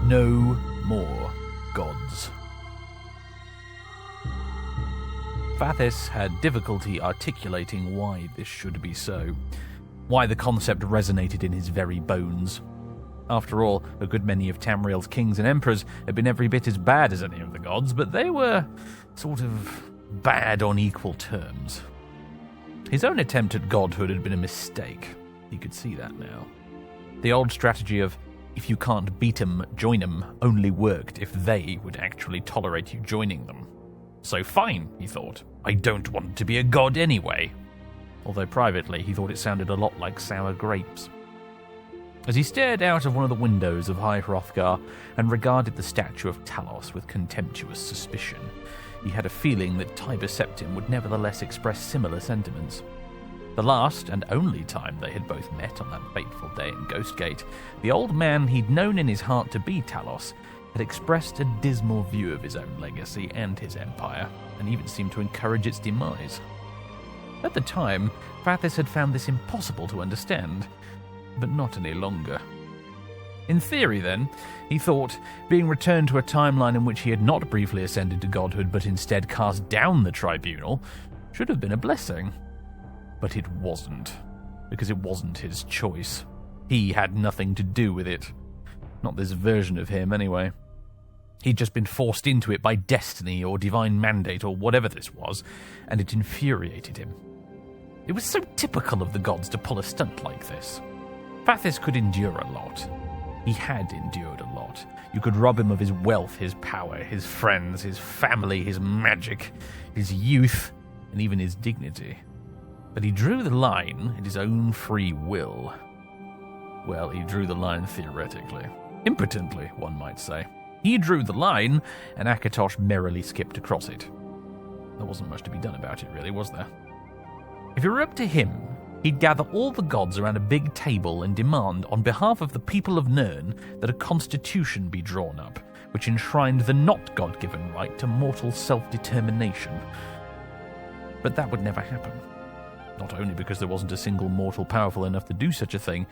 No more gods. Fathis had difficulty articulating why this should be so, why the concept resonated in his very bones. After all, a good many of Tamriel's kings and emperors had been every bit as bad as any of the gods, but they were sort of bad on equal terms. His own attempt at godhood had been a mistake. He could see that now. The old strategy of, if you can't beat 'em, join 'em, only worked if they would actually tolerate you joining them. So fine, he thought. I don't want to be a god anyway. Although privately, he thought it sounded a lot like sour grapes. As he stared out of one of the windows of High Hrothgar and regarded the statue of Talos with contemptuous suspicion, he had a feeling that Tiber Septim would nevertheless express similar sentiments. The last and only time they had both met on that fateful day in Ghostgate, the old man he'd known in his heart to be Talos had expressed a dismal view of his own legacy and his empire, and even seemed to encourage its demise. At the time, Fathis had found this impossible to understand, but not any longer. In theory, then, he thought, being returned to a timeline in which he had not briefly ascended to godhood but instead cast down the Tribunal should have been a blessing. But it wasn't, because it wasn't his choice. He had nothing to do with it. Not this version of him, anyway. He'd just been forced into it by destiny or divine mandate or whatever this was, and it infuriated him. It was so typical of the gods to pull a stunt like this. Fathis could endure a lot. He had endured a lot. You could rob him of his wealth, his power, his friends, his family, his magic, his youth, and even his dignity. But he drew the line at his own free will. Well, he drew the line theoretically. Impotently, one might say. He drew the line, and Akatosh merrily skipped across it. There wasn't much to be done about it, really, was there? If it were up to him, he'd gather all the gods around a big table and demand, on behalf of the people of Nirn, that a constitution be drawn up, which enshrined the not God-given right to mortal self-determination. But that would never happen. Not only because there wasn't a single mortal powerful enough to do such a thing,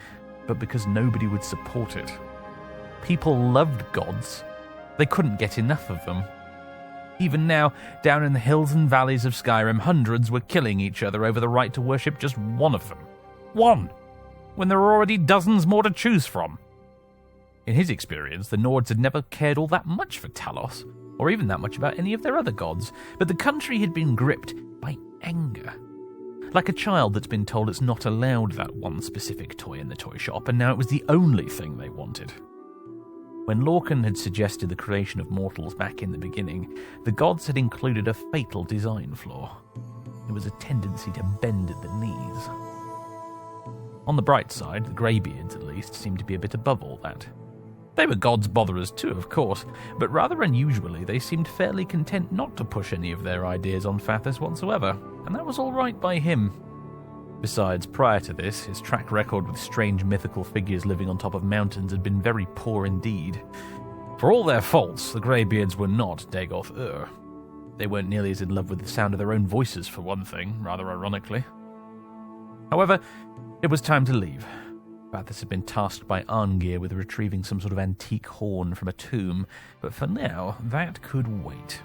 but because nobody would support it. People loved gods. They couldn't get enough of them. Even now, down in the hills and valleys of Skyrim, hundreds were killing each other over the right to worship just one of them. One! When there were already dozens more to choose from. In his experience, the Nords had never cared all that much for Talos, or even that much about any of their other gods, but the country had been gripped by anger. Like a child that's been told it's not allowed that one specific toy in the toy shop, and now it was the only thing they wanted. When Lorkhan had suggested the creation of mortals back in the beginning, the gods had included a fatal design flaw. There was a tendency to bend at the knees. On the bright side, the Greybeards at least seemed to be a bit above all that. They were gods botherers too, of course, but rather unusually they seemed fairly content not to push any of their ideas on Fathis whatsoever, and that was all right by him. Besides, prior to this, his track record with strange mythical figures living on top of mountains had been very poor indeed. For all their faults, the Greybeards were not Dagoth Ur. They weren't nearly as in love with the sound of their own voices, for one thing, rather ironically. However, it was time to leave. Fathis had been tasked by Arngir with retrieving some sort of antique horn from a tomb, but for now, that could wait.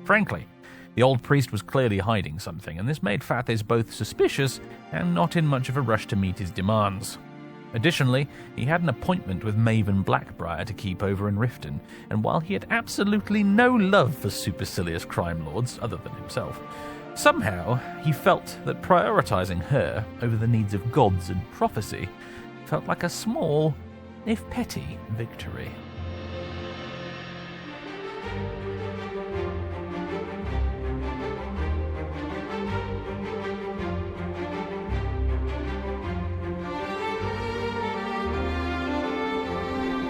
Frankly, the old priest was clearly hiding something, and this made Fathis both suspicious and not in much of a rush to meet his demands. Additionally, he had an appointment with Maven Black-Briar to keep over in Riften, and while he had absolutely no love for supercilious crime lords other than himself, somehow he felt that prioritizing her over the needs of gods and prophecy felt like a small, if petty, victory.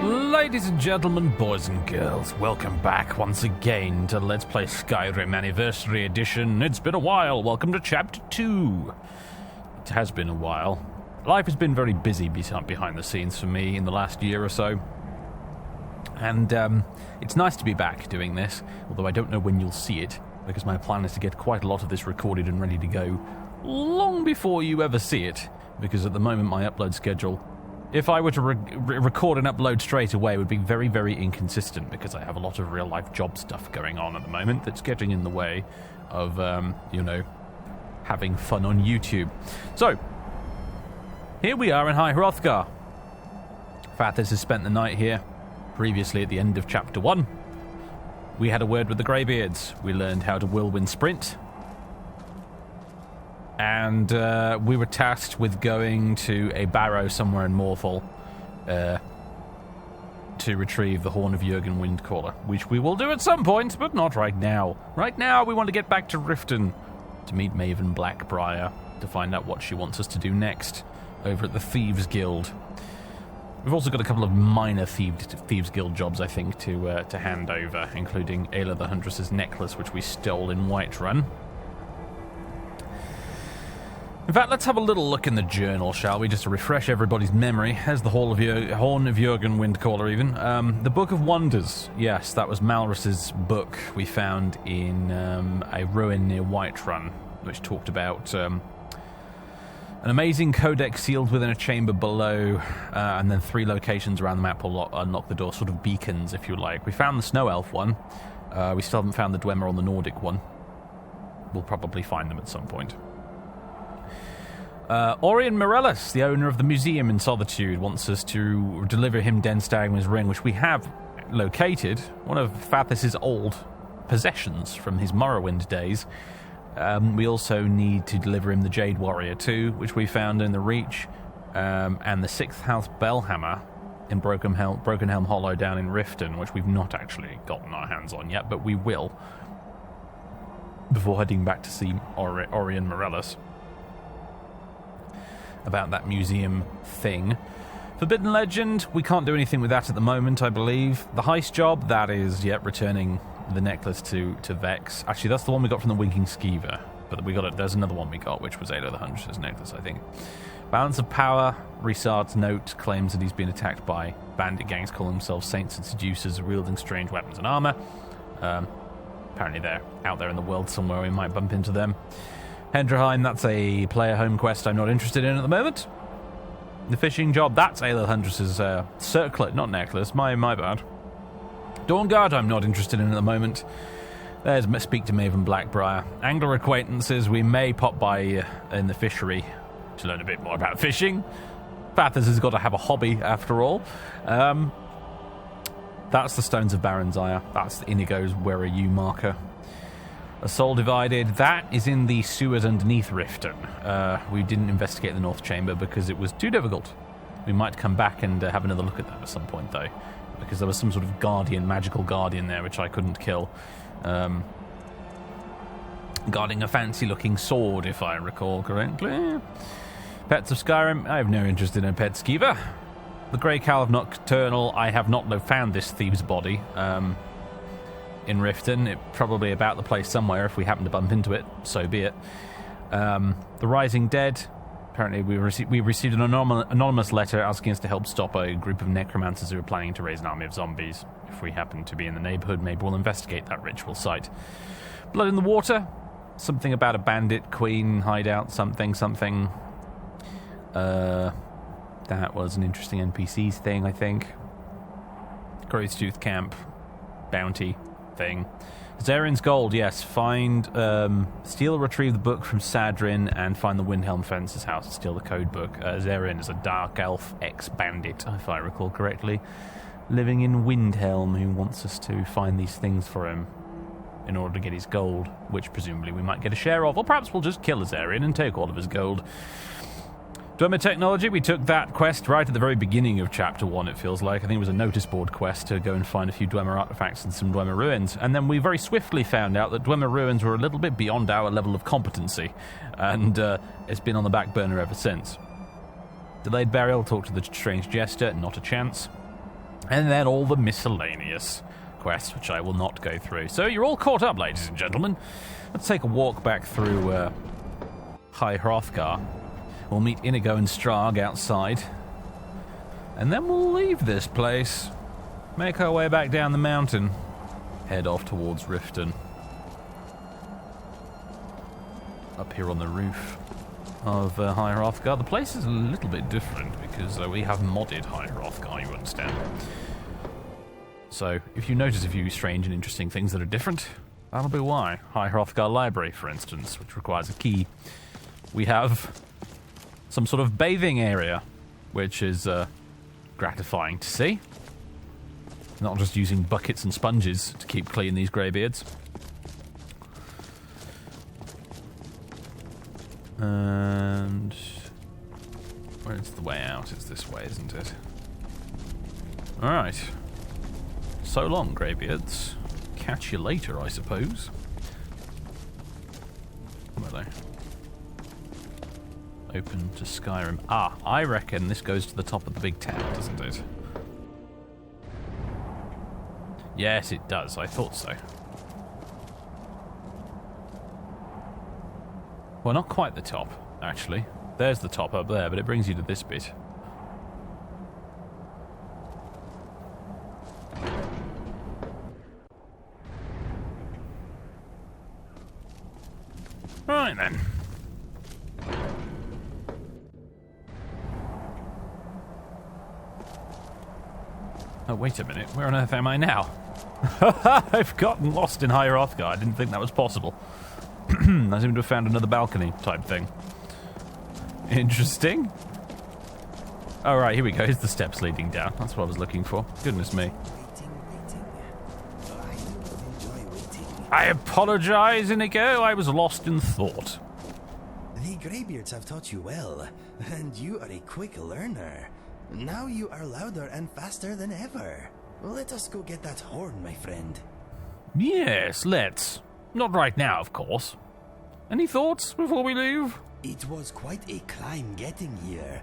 Ladies and gentlemen, boys and girls, welcome back once again to Let's Play Skyrim Anniversary Edition. It's been a while. Welcome to Chapter 2. It has been a while. Life has been very busy behind the scenes for me in the last year or so. And it's nice to be back doing this, although I don't know when you'll see it, because my plan is to get quite a lot of this recorded and ready to go long before you ever see it, because at the moment my upload schedule If I were to record and upload straight away, it would be very, very inconsistent because I have a lot of real-life job stuff going on at the moment that's getting in the way of, you know, having fun on YouTube. So, here we are in High Hrothgar. Fathis has spent the night here. Previously, at the end of Chapter 1, we had a word with the Greybeards. We learned how to whirlwind sprint. And we were tasked with going to a barrow somewhere in Morrowind to retrieve the Horn of Jurgen Windcaller, which we will do at some point, but not right now. Right now, we want to get back to Riften to meet Maven Black-Briar to find out what she wants us to do next over at the Thieves Guild. We've also got a couple of minor Thieves Guild jobs, I think, to hand over, including Ayla the Huntress's necklace, which we stole in Whiterun. In fact, let's have a little look in the journal, shall we, just to refresh everybody's memory. There's the Horn of Jurgen Windcaller, even. The Book of Wonders. Yes, that was Malrus's book we found in a ruin near Whiterun, which talked about an amazing codex sealed within a chamber below, and then 3 locations around the map will unlock the door, sort of beacons, if you like. We found the Snow Elf one. We still haven't found the Dunmer or the Nordic one. We'll probably find them at some point. Orion Morellus, the owner of the museum in Solitude, wants us to deliver him Den Stagman's ring, which we have located, one of Fathis's old possessions from his Morrowind days. We also need to deliver him the Jade Warrior 2, which we found in the Reach, and the 6th House Bellhammer in Broken Helm Hollow down in Riften, which we've not actually gotten our hands on yet, but we will before heading back to see Orion Morellus about that museum thing. Forbidden Legend, we can't do anything with that at the moment, I believe. The heist job, that is, returning the necklace to Vex. Actually, that's the one we got from the Winking Skeever. But there's another one we got, which was Ayla the Huntress's necklace, I think. Balance of Power, Rissard's note claims that he's been attacked by bandit gangs calling themselves Saints and Seducers, wielding strange weapons and armor. Apparently they're out there in the world somewhere, we might bump into them. Hendraheim, that's a player home quest I'm not interested in at the moment. The fishing job, that's Ayla the Huntress's circlet, not necklace. My bad. Dawnguard, I'm not interested in at the moment. There's Speak to Maven Black-Briar. Angler acquaintances, we may pop by in the fishery to learn a bit more about fishing. Fathis has got to have a hobby, after all. That's the Stones of Baron's Ire. That's the Inigo's Where Are You marker. A Soul Divided, that is in the sewers underneath Riften. We didn't investigate the North Chamber because it was too difficult. We might come back and have another look at that at some point, though, because there was some sort of magical guardian there, which I couldn't kill. Guarding a fancy-looking sword, if I recall correctly. Pets of Skyrim, I have no interest in a pet skeever. The Grey Cowl of Nocturnal, I have not found this thieves' body. In Riften, it's probably about the place somewhere. If we happen to bump into it, so be it. The Rising Dead, apparently we received an anonymous letter asking us to help stop a group of necromancers who are planning to raise an army of zombies. If we happen to be in the neighborhood, maybe we'll investigate that ritual site. Blood in the Water, something about a bandit queen hideout, something. That was an interesting NPCs thing, I think. Growth Tooth Camp, bounty thing. Zarin's Gold, yes. Find, steal or retrieve the book from Sadrin and find the Windhelm Fence's house and steal the code book. Zarin is a dark elf ex-bandit, if I recall correctly, living in Windhelm, who wants us to find these things for him in order to get his gold, which presumably we might get a share of, or perhaps we'll just kill Zarin and take all of his gold. Dunmer Technology, we took that quest right at the very beginning of Chapter 1, it feels like. I think it was a notice board quest to go and find a few Dwemer artifacts and some Dwemer ruins. And then we very swiftly found out that Dwemer ruins were a little bit beyond our level of competency. And it's been on the back burner ever since. Delayed Burial, talk to the strange jester, not a chance. And then all the miscellaneous quests, which I will not go through. So you're all caught up, ladies and gentlemen. Let's take a walk back through High Hrothgar. We'll meet Inigo and Strahd outside. And then we'll leave this place. Make our way back down the mountain. Head off towards Riften. Up here on the roof. of High Hrothgar. The place is a little bit different because we have modded High Hrothgar, you understand. So if you notice a few strange and interesting things that are different, that'll be why. High Hrothgar Library, for instance, which requires a key. We have some sort of bathing area, which is gratifying to see. Not just using buckets and sponges to keep clean these greybeards. And where's the way out? It's this way, isn't it? Alright. So long, greybeards. Catch you later, I suppose. Where are they? Open to Skyrim. Ah, I reckon this goes to the top of the big town, doesn't it? Yes, it does. I thought so. Well, not quite the top, actually. There's the top up there, but it brings you to this bit. Right then. Oh, wait a minute. Where on earth am I now? I've gotten lost in High Hrothgar. I didn't think that was possible. I seem to have found another balcony type thing. Interesting. All right, here we go. Here's the steps leading down. That's what I was looking for. Goodness me. I apologize, Inigo. I was lost in thought. The Greybeards have taught you well, and you are a quick learner. Now you are louder and faster than ever. Let us go get that horn, my friend. Yes, let's. Not right now, of course. Any thoughts before we leave? It was quite a climb getting here.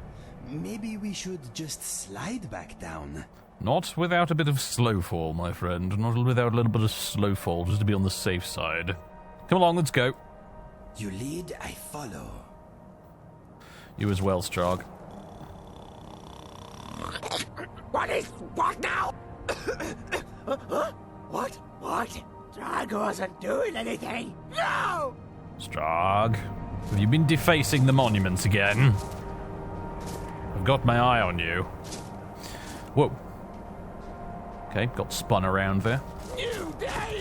Maybe we should just slide back down. Not without a bit of slow fall, my friend. Not without a little bit of slow fall, just to be on the safe side. Come along, let's go. You lead, I follow. You as well, Strog. What now? What? Drag wasn't doing anything. No! Strog, have you been defacing the monuments again? I've got my eye on you. Whoa. Okay, got spun around there.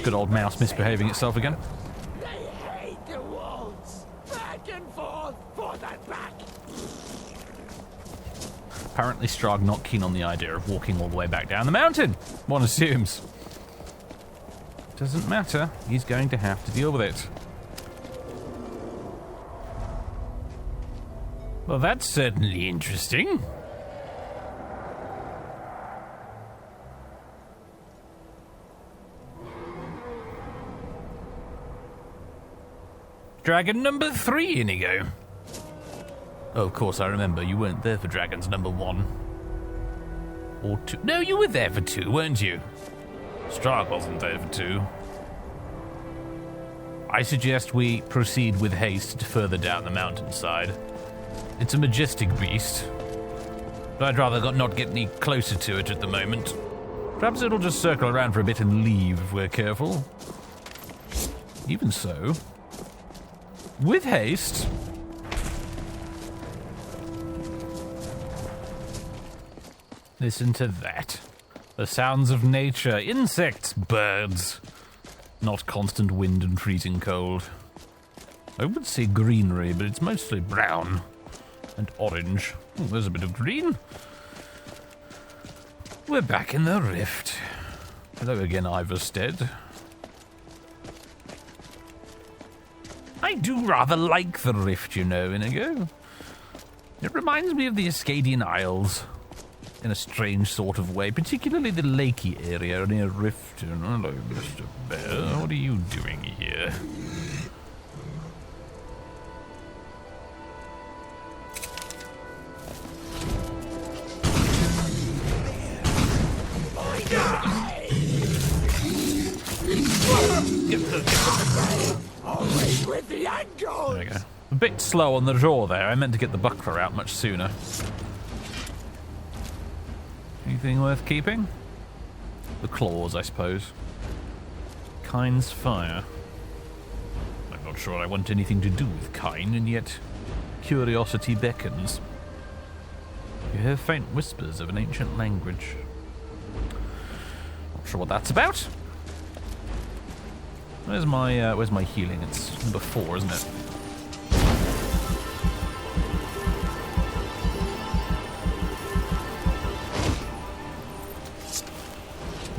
Good old mouse misbehaving itself again. They hate the walls. Back and forth and back. Apparently Strog not keen on the idea of walking all the way back down the mountain, one assumes. Doesn't matter, he's going to have to deal with it. Well, that's certainly interesting. Dragon number 3, Inigo. Oh, of course, I remember. You weren't there for dragons number 1. Or 2. No, you were there for 2, weren't you? Strahd wasn't there for 2. I suggest we proceed with haste further down the mountainside. It's a majestic beast, but I'd rather not get any closer to it at the moment. Perhaps it'll just circle around for a bit and leave if we're careful. Even so, with haste... Listen to that. The sounds of nature, insects, birds. Not constant wind and freezing cold. I would say greenery, but it's mostly brown and orange. Oh, there's a bit of green. We're back in the rift. Hello again, Iverstead. I do rather like the rift, you know, Inigo. It reminds me of the Ascadian Isles. In a strange sort of way, particularly the lakey area near Riften. Hello, Mr. Bear. What are you doing here? Always with the ankles. There we go. A bit slow on the draw there. I meant to get the buckler out much sooner. Anything worth keeping? The claws, I suppose. Kine's fire. I'm not sure I want anything to do with Kine, and yet curiosity beckons. You hear faint whispers of an ancient language. Not sure what that's about. Where's my healing? It's number 4, isn't it?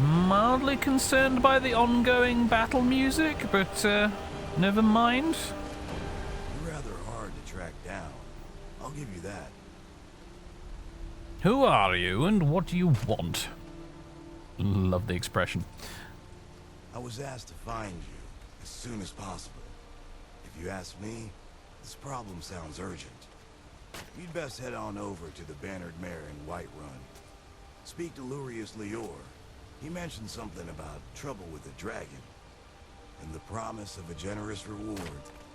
Mildly concerned by the ongoing battle music, but never mind. You're rather hard to track down. I'll give you that. Who are you and what do you want? Love the expression. I was asked to find you as soon as possible. If you ask me, this problem sounds urgent. You'd best head on over to the Bannered Mare in Whiterun. Speak to Lurius Lior. He mentioned something about trouble with the dragon. And the promise of a generous reward.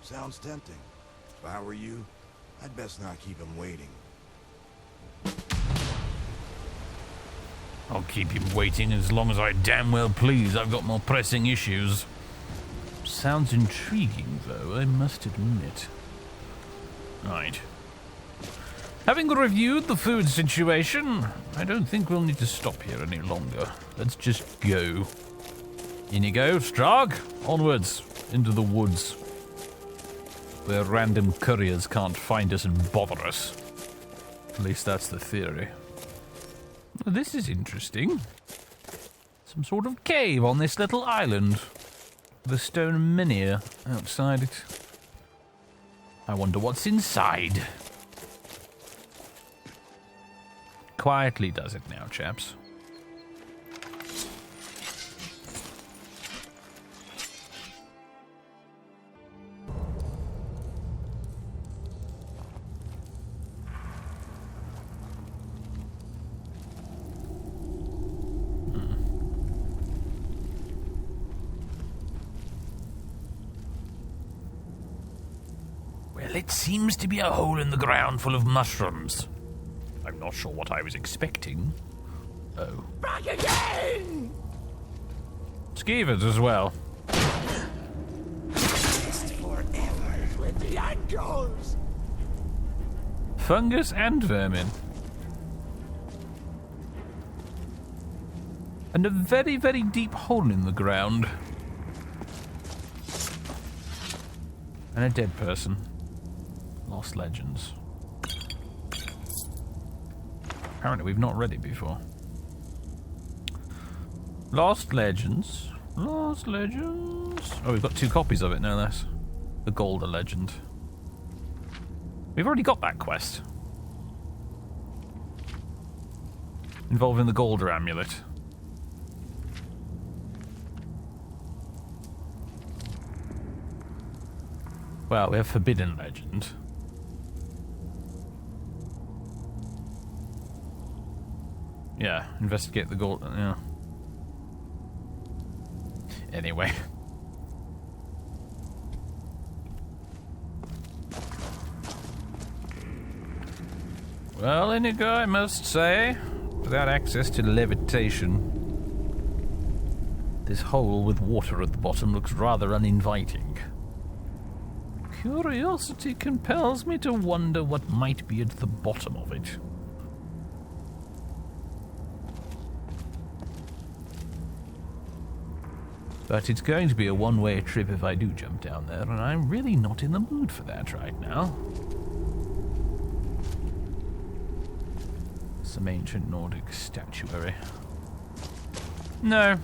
Sounds tempting. If I were you, I'd best not keep him waiting. I'll keep him waiting as long as I damn well please. I've got more pressing issues. Sounds intriguing, though, I must admit. Right. Having reviewed the food situation, I don't think we'll need to stop here any longer. Let's just go. In you go, Strahd. Onwards, into the woods. Where random couriers can't find us and bother us. At least that's the theory. Well, this is interesting. Some sort of cave on this little island. With a stone menhir outside it. I wonder what's inside. Quietly does it now, chaps. Well, it seems to be a hole in the ground full of mushrooms. I'm not sure what I was expecting. Oh. Back again! Skeevers as well. Rest forever with the ankles! Fungus and vermin. And a very, very deep hole in the ground. And a dead person. Lost Legends. Apparently we've not read it before. Lost Legends. Lost Legends. Oh, we've got 2 copies of it, no less. The Golder Legend. We've already got that quest. Involving the Golder Amulet. Well, we have Forbidden Legend. Yeah, investigate the gold. Yeah. Anyway. Well, Inigo, I must say, without access to levitation, this hole with water at the bottom looks rather uninviting. Curiosity compels me to wonder what might be at the bottom of it. But it's going to be a one-way trip if I do jump down there, and I'm really not in the mood for that right now. Some ancient Nordic statuary. No.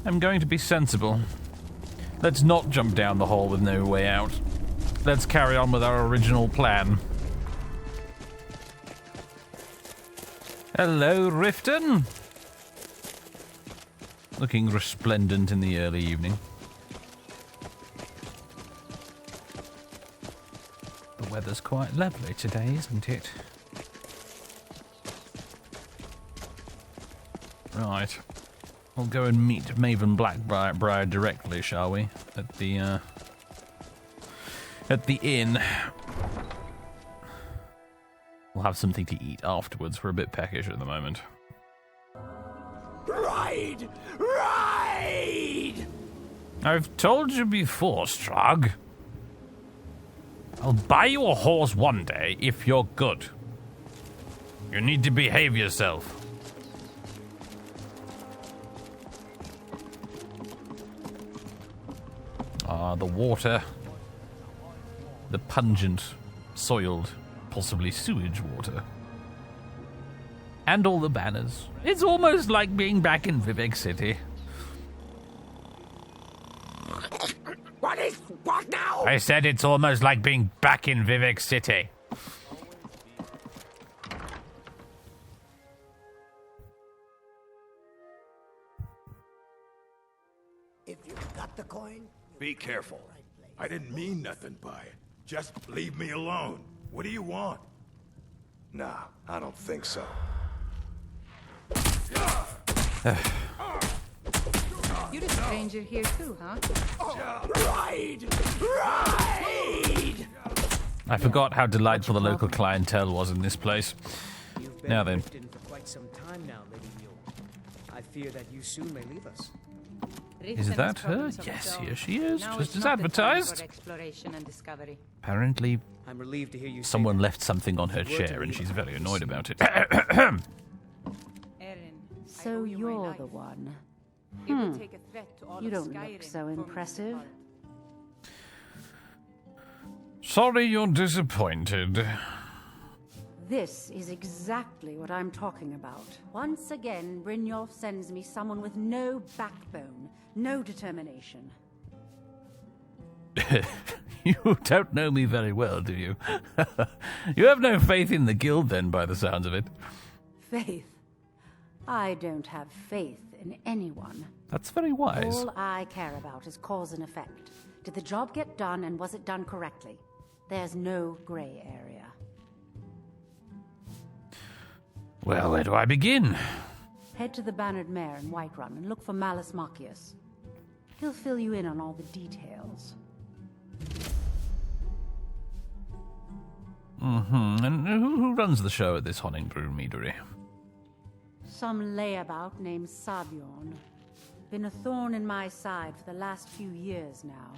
I'm going to be sensible. Let's not jump down the hole with no way out. Let's carry on with our original plan. Hello, Riften. Looking resplendent in the early evening. The weather's quite lovely today, isn't it? Right. We'll go and meet Maven Black-Briar directly, shall we? At the inn. We'll have something to eat afterwards. We're a bit peckish at the moment. Ride! Ride! I've told you before, Strahd. I'll buy you a horse one day if you're good. You need to behave yourself. The water. The pungent, soiled, possibly sewage water. And all the banners. It's almost like being back in Vivek City. What now? I said it's almost like being back in Vivek City. If you've got the coin, Be careful. I didn't mean nothing by it. Just leave me alone. What do you want? Nah, I don't think so. You're a stranger here too, huh? ride! Ride! I forgot how delightful the local clientele was in this place. You've been Now then. drifting for quite some time now, Lady Mule. I fear that you soon may leave us. Is that her? Yes, here she is, just as advertised. Exploration and discovery. Apparently, I'm relieved to hear you say someone that. left something on her chair and she's very annoyed about it. Erin, So you're the one. It will take a threat to all You of don't Skyrim look so for me to impressive. halt. Sorry you're disappointed. This is exactly what I'm talking about. Once again, Brynjolf sends me someone with no backbone, no determination. You don't know me very well, do you? You have no faith in the guild, then, by the sounds of it. Faith. I don't have faith in anyone. That's very wise. All I care about is cause and effect. Did the job get done, and was it done correctly? There's no gray area. Well, where do I begin? Head to the Bannered Mare in Whiterun and look for Malus Macius. He'll fill you in on all the details. And who runs the show at this Honningbrew Meadery? Some layabout named Sabjorn. Been a thorn in my side for the last few years now.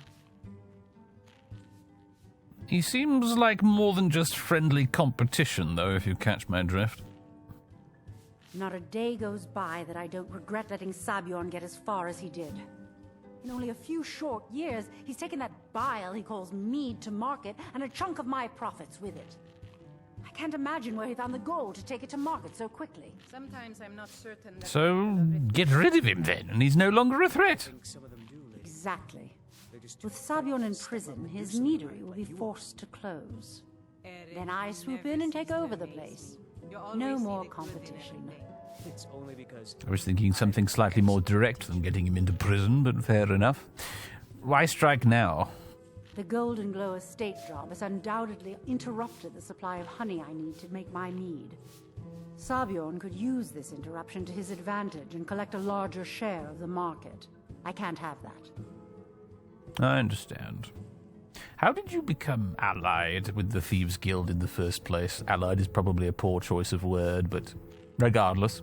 He seems like more than just friendly competition, though, if you catch my drift. Not a day goes by that I don't regret letting Sabjorn get as far as he did. In only a few short years, he's taken that bile he calls mead to market, and a chunk of my profits with it. I can't imagine where he found the gold to take it to market so quickly. Sometimes I'm not certain that So, get rid of him then, and he's no longer a threat. think some of them do, Lady. Exactly. With Sabjorn in prison, his meadery will be forced to close. Then I swoop in and take over the place. No more competition. It's only because I was thinking something slightly more direct than getting him into prison, but fair enough. Why strike now? The Golden Glow estate job has undoubtedly interrupted the supply of honey I need to make my mead. Sabjorn could use this interruption to his advantage and collect a larger share of the market. I can't have that. I understand. How did you become allied with the Thieves Guild in the first place? Allied is probably a poor choice of word, but regardless.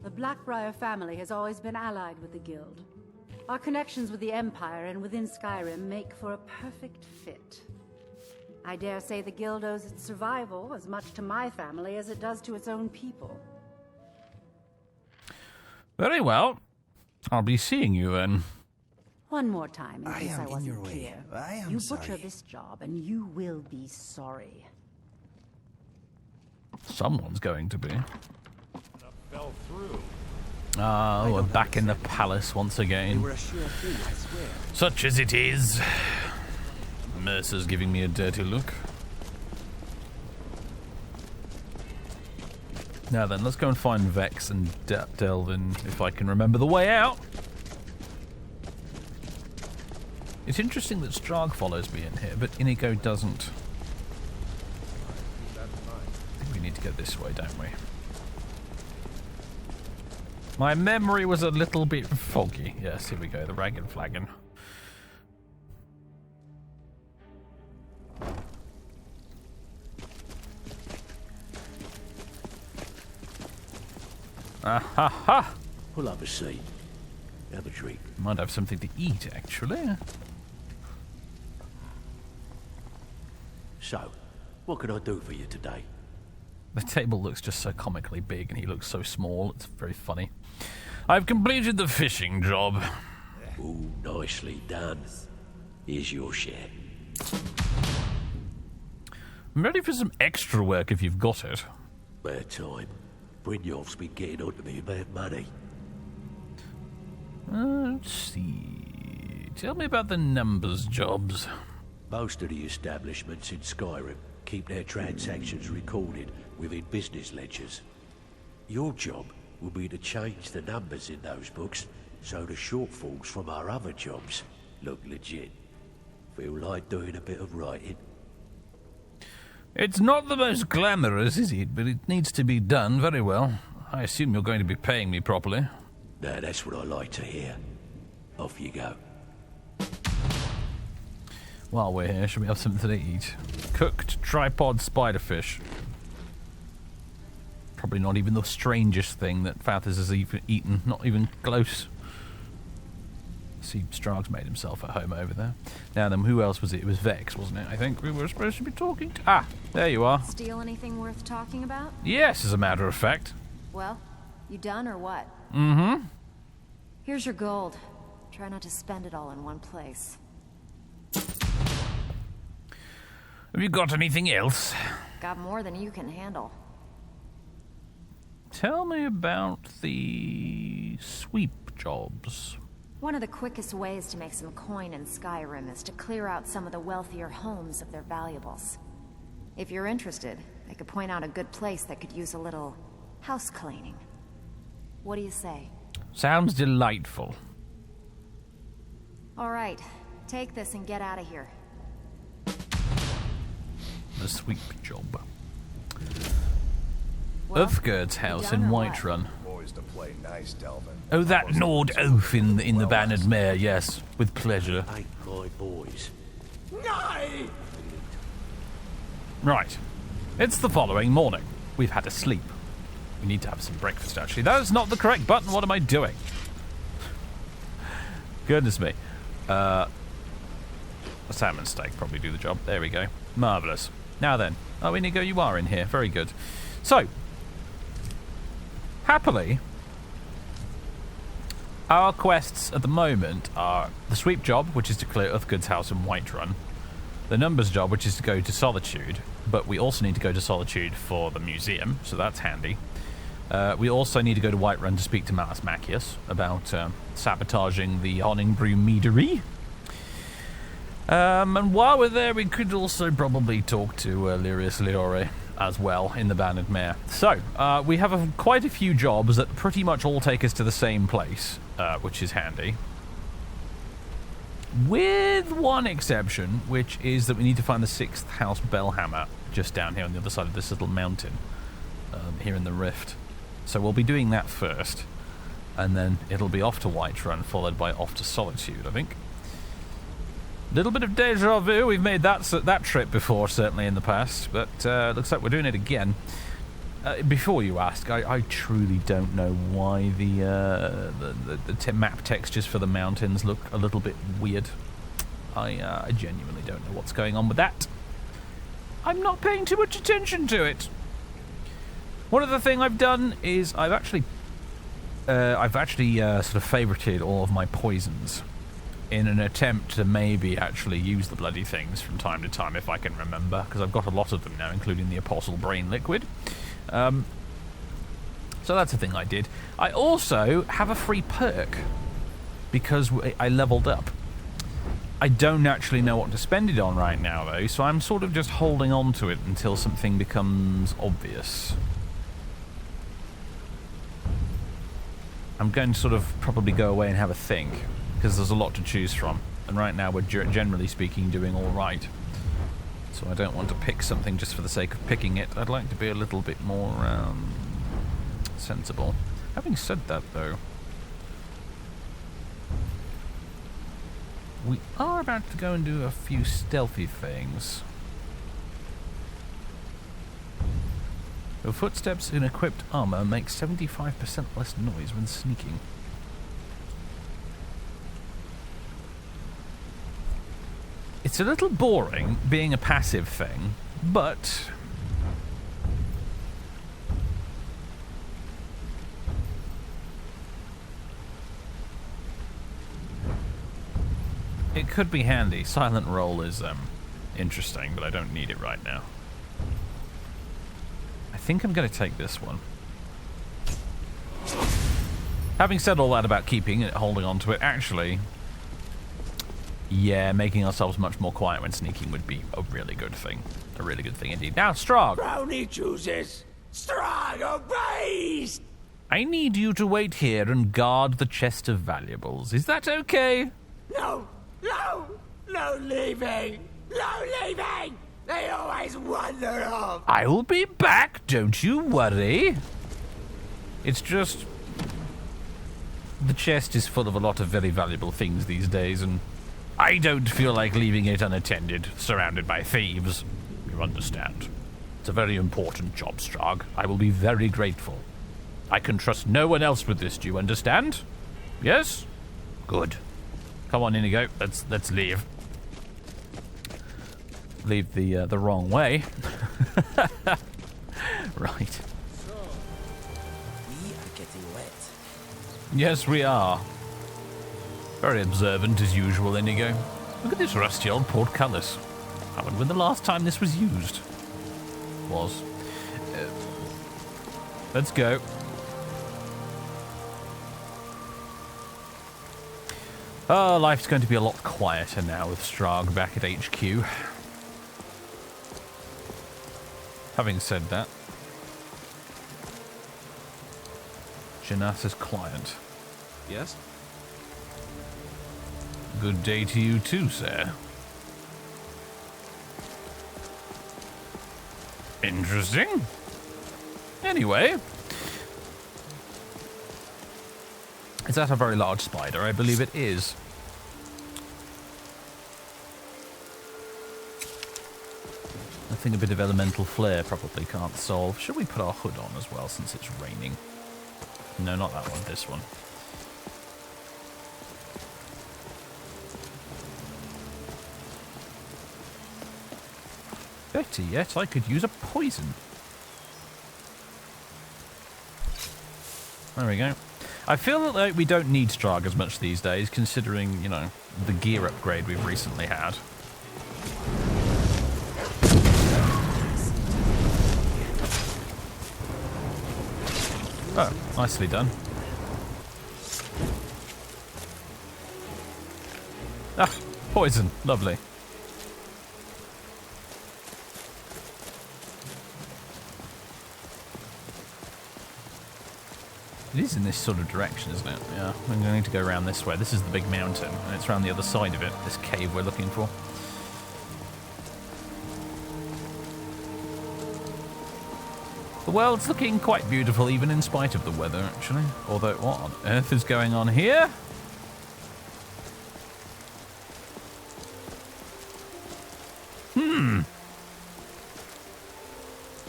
The Black-Briar family has always been allied with the Guild. Our connections with the Empire and within Skyrim make for a perfect fit. I dare say the Guild owes its survival as much to my family as it does to its own people. Very well. I'll be seeing you then. One more time, in case I am in wasn't your way. clear. I am You sorry. butcher this job, and you will be sorry. Someone's going to be. Fell through. Ah, we're back in the palace once again. We're a sure thing, I swear. Such as it is. Mercer's giving me a dirty look. Now then, let's go and find Vex and delve in, if I can remember the way out. It's interesting that Strahd follows me in here, but Inigo doesn't. I think we need to go this way, don't we? My memory was a little bit foggy. Yes, here we go, the Ragged Flagon. Ah ha ha! We'll have a seat. Have a drink. Might have something to eat, actually. So, what can I do for you today? The table looks just so comically big and he looks so small. It's very funny. I've completed the fishing job. Ooh, nicely done. Here's your share. I'm ready for some extra work if you've got it. Bad time. Brynjolf's been getting onto me about money. Let's see. Tell me about the numbers jobs. Most of the establishments in Skyrim keep their transactions recorded within business ledgers. Your job will be to change the numbers in those books so the shortfalls from our other jobs look legit. Feel like doing a bit of writing? It's not the most glamorous, is it? But it needs to be done very well. I assume you're going to be paying me properly. No, that's what I like to hear. Off you go. While we're here, should we have something to eat? Cooked tripod spiderfish. Probably not even the strangest thing that Fathis has even eaten. Not even close. See, Strag's made himself at home over there. Now then, who else was it? It was Vex, wasn't it? I think we were supposed to be talking to... Ah, there you are. Steal anything worth talking about? Yes, as a matter of fact. Well, you done or what? Mm-hmm. Here's your gold. Try not to spend it all in one place. Have you got anything else? Got more than you can handle. Tell me about the sweep jobs. One of the quickest ways to make some coin in Skyrim is to clear out some of the wealthier homes of their valuables. If you're interested, I could point out a good place that could use a little house cleaning. What do you say? Sounds delightful. All right, take this and get out of here. The sweep job. Well, Hrothgar's house done in or what? Whiterun. Boys to play nice, Telvin. Oh, that Nord oaf in the Bannered Mare, yes, with pleasure. Ain't my boys. Nay! Right. It's the following morning. We've had a sleep. We need to have some breakfast, actually. That is not the correct button. What am I doing? Goodness me. A salmon steak probably do the job. There we go. Marvellous. Now then. Oh, Inigo, you are in here. Very good. So, happily, our quests at the moment are the sweep job, which is to clear Hrothgar's house in Whiterun. The numbers job, which is to go to Solitude. But we also need to go to Solitude for the museum, so that's handy. We also need to go to Whiterun to speak to Malus Macius about sabotaging the Honningbrew meadery. And while we're there, we could also probably talk to Lyrius Leore as well in the Bannered Mare. So, we have quite a few jobs that pretty much all take us to the same place, which is handy. With one exception, which is that we need to find the 6th House Bellhammer just down here on the other side of this little mountain, here in the Rift. So we'll be doing that first, and then it'll be off to Whiterun, followed by off to Solitude, I think. Little bit of deja vu. We've made that trip before, certainly in the past, but looks like we're doing it again. Before you ask, I truly don't know why the map textures for the mountains look a little bit weird. I genuinely don't know what's going on with that. I'm not paying too much attention to it. One other thing I've done is I've actually sort of favorited all of my poisons in an attempt to maybe actually use the bloody things from time to time if I can remember, because I've got a lot of them now, including the Apostle Brain Liquid. So that's a thing I did. I also have a free perk because I leveled up. I don't actually know what to spend it on right now, though, so I'm sort of just holding on to it until something becomes obvious. I'm going to sort of probably go away and have a think, because there's a lot to choose from. And right now we're generally speaking doing all right. So I don't want to pick something just for the sake of picking it. I'd like to be a little bit more sensible. Having said that, though, we are about to go and do a few stealthy things. Your footsteps in equipped armor make 75% less noise when sneaking. It's a little boring being a passive thing, but it could be handy. Silent roll is interesting, but I don't need it right now. I think I'm going to take this one. Having said all that about keeping it, holding on to it, actually, yeah, making ourselves much more quiet when sneaking would be a really good thing. A really good thing indeed. Now, Strahd! Brownie chooses. Strahd obeys! I need you to wait here and guard the chest of valuables. Is that okay? No! No! No leaving! No leaving! They always wander off! I will be back, don't you worry. It's just... the chest is full of a lot of very valuable things these days, and I don't feel like leaving it unattended, surrounded by thieves. You understand. It's a very important job, Strahd. I will be very grateful. I can trust no one else with this, do you understand? Yes? Good. Come on, Inigo. Let's leave. Leave the wrong way. Right. So, we are getting wet. Yes, we are. Very observant as usual, Inigo. Look at this rusty old portcullis. I wonder when the last time this was used. Was. Let's go. Oh, life's going to be a lot quieter now with Strahd back at HQ. Having said that, Janas's client. Yes? Good day to you too, sir. Interesting. Anyway. Is that a very large spider? I believe it is. I think a bit of elemental flare probably can't solve. Should we put our hood on as well since it's raining? No, not that one, this one. Better yet, I could use a poison. There we go. I feel like we don't need Strahd as much these days, considering, you know, the gear upgrade we've recently had. Oh, nicely done. Ah, poison. Lovely. It is in this sort of direction, isn't it? Yeah, we're going to need to go around this way. This is the big mountain, and it's around the other side of it, this cave we're looking for. The world's looking quite beautiful, even in spite of the weather, actually. Although, what on earth is going on here?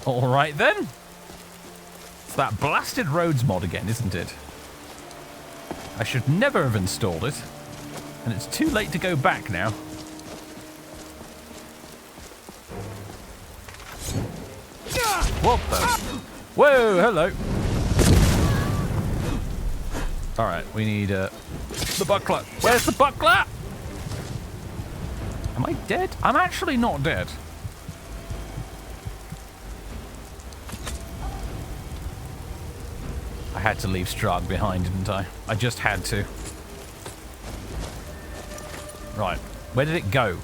Alright then. It's that blasted roads mod again, isn't it? I should never have installed it. And it's too late to go back now. What the? Whoa, hello. Alright, we need the buckler. Where's the buckler? Am I dead? I'm actually not dead. I had to leave Strahd behind, didn't I? I just had to. Right, where did it go?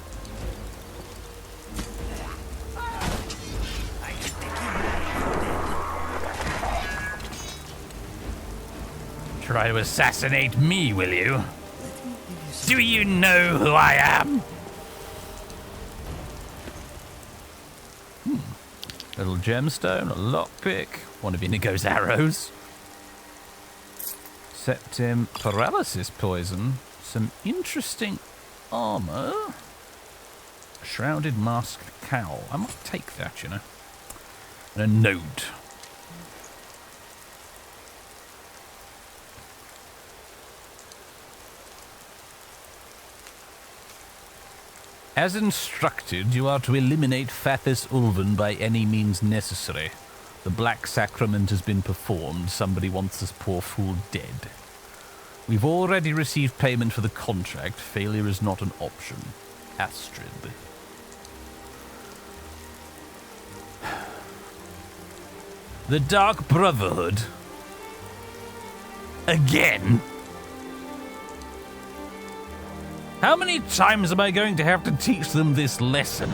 Try to assassinate me, will you? Do you know who I am? Little gemstone, a lockpick, one of Inigo's arrows. Septim paralysis poison, some interesting armor. Shrouded masked cowl. I might take that, you know. And a note. As instructed, you are to eliminate Fathis Ulven by any means necessary. The Black Sacrament has been performed. Somebody wants this poor fool dead. We've already received payment for the contract. Failure is not an option. Astrid. The Dark Brotherhood. Again? How many times am I going to have to teach them this lesson?